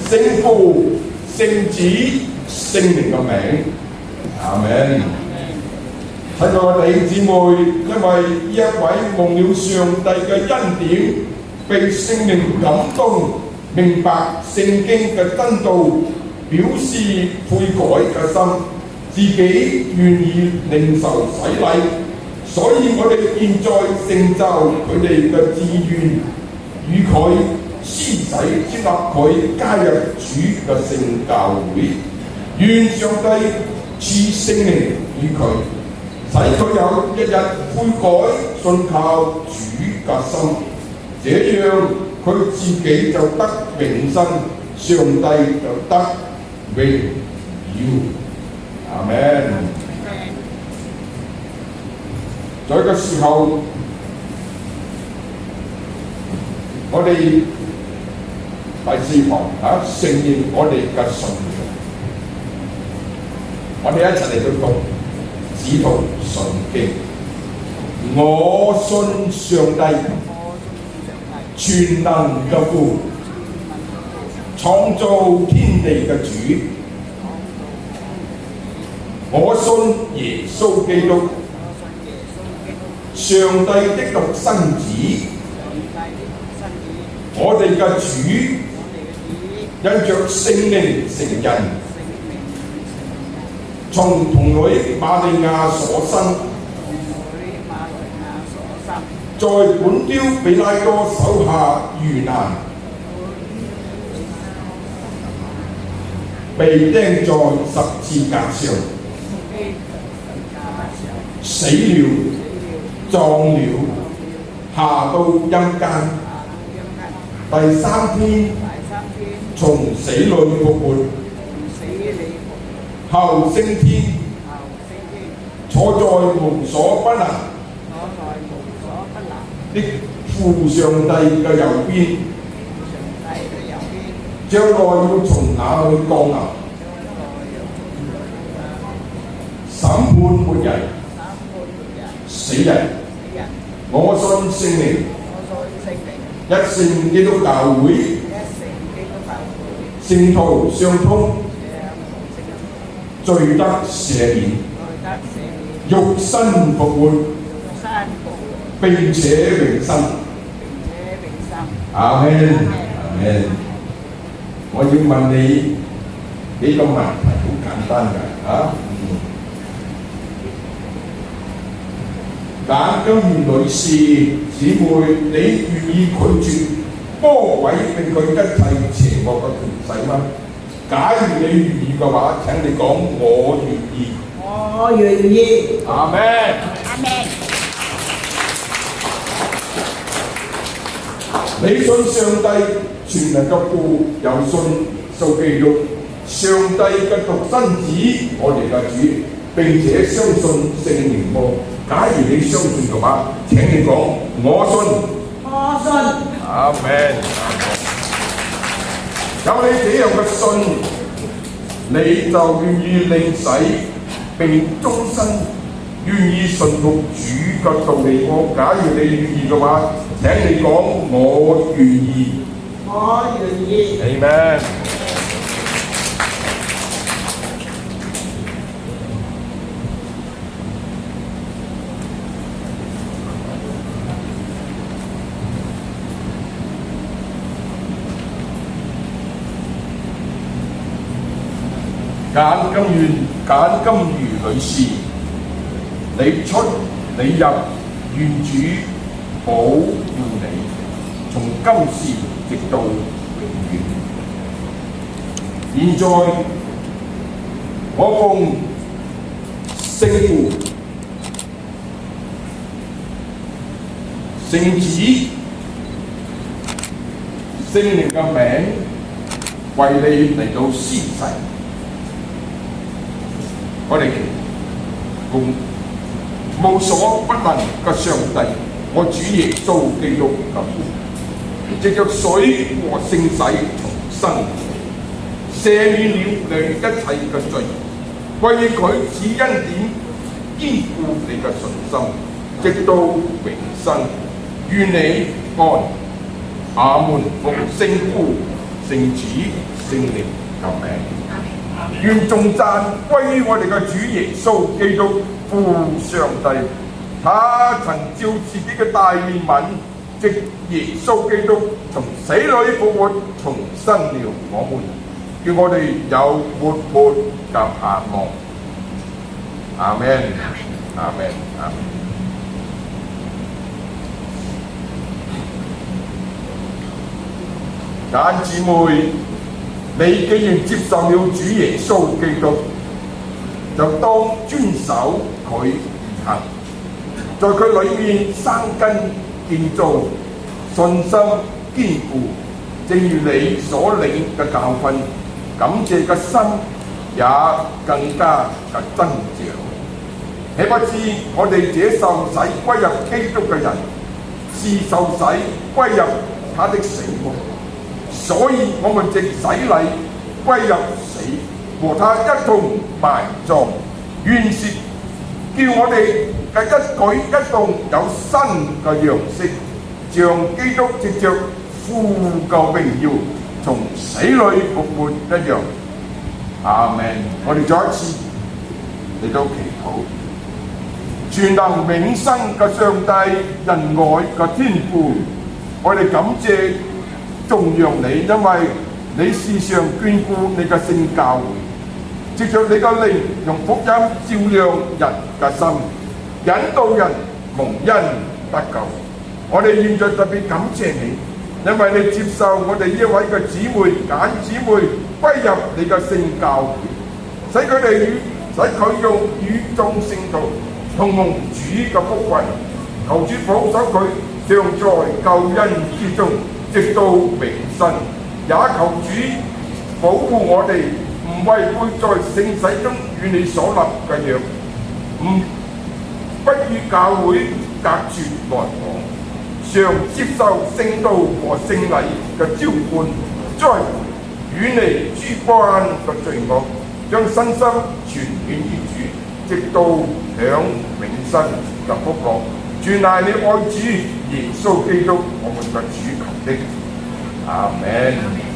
聖父、聖子、聖靈嘅名，阿們。親愛嘅弟兄姊妹，因為呢一位蒙了上帝嘅恩典，被聖靈感動，明白聖經嘅真道，表示悔改嘅心，自己願意領受洗禮，所以我哋現在成就佢哋嘅志願，與佢施洗，接納佢加入主嘅聖教會。願上帝賜聖靈與佢，使佢有一日悔改信靠主嘅心，這樣佢自己就得永生，上帝就得榮耀。阿們。在個時候，我哋第4項承認我哋嘅信仰。我哋一齊嚟到讀《使徒信經》。我信上帝，全能嘅父，創造天地嘅主。我信耶穌基督，上帝的獨生子，我哋嘅主，因着聖靈成人，從童女瑪利亞所生，在本丟彼拉多手下遇難，被釘在十字架上，死了，葬了，下到陰間，第3天從死裏復活，後升天，坐在無所不能的父上帝嘅右邊，將來要從那裏降臨，審判活人死人。我信聖靈，一聖基督教會，聖徒相通，罪得赦免，肉身復活，並且永生。阿們，阿們。我要問你幾個問題，好簡單㗎。簡金元女士姊妹，你願意拒絕魔鬼並佢一切邪惡嘅權勢嗎？假如你願意嘅話，請你講我願意。我願意。阿們。阿們。你信上帝全能嘅父，又信耶穌基督，上帝嘅獨生子，我哋嘅主，並且相信聖靈麼？假如你相信嘅話，請你講我信。我信。阿們。有你這樣嘅信，你就願意領洗並終身願意順服主嘅道理麼？假如你願意嘅話，請你講我願意。我願意。Amen。簡金如女士，你出你入，願主保護你，從今時直到永遠。現在我奉聖父、聖子、聖靈嘅名，為你嚟到施洗。我哋共無所不能嘅上帝，我主耶穌基督嘅父，藉着水和聖洗重生，赦免了你一切嘅罪，為佢賜恩典，堅固你嘅信心，直到永生。願你安。阿門。奉聖父、聖子、聖靈嘅名。願頌讚歸於我哋嘅主耶穌基督父上帝，他曾照自己嘅大憐憫，藉耶穌基督從死裏復活，重生了我們，叫我哋有活潑嘅盼望。阿們，阿們，阿們。但姊妹，你既然接受了主耶穌基督，就當遵守佢而行，在佢裏面生根建造，信心堅固，正如你所領嘅教訓，感謝嘅心也更加嘅增長。豈不知我哋這受洗歸入基督嘅人，是受洗歸入他的死亡，所以我們藉洗禮歸入死，和他一同埋葬，原是叫我哋嘅一舉一動有新嘅樣式，像基督藉着父嘅榮耀從死裏復活一樣。阿們。我哋再一次嚟到祈禱。全能永生嘅上帝，仁愛嘅天父，我哋感謝頌揚你，因為你時常眷顧你嘅聖教會，藉着你嘅靈用福音照亮人嘅心，引導人蒙恩得救。我哋現在特別感謝你，因為你接受我哋呢一位嘅姊妹揀姊妹歸入你嘅聖教會，使佢用與眾聖徒同蒙主嘅福惠，求主保守佢常在救恩之中，直到永生。也求主保護我哋，唔違背在聖洗中與你所立嘅約，不與教會隔絕來往，常接受聖道和聖禮嘅召喚栽培，遠離諸般嘅罪惡，將身心全獻於主，直到享永生嘅福樂。全賴你愛主耶穌基督我們嘅主求的。阿們。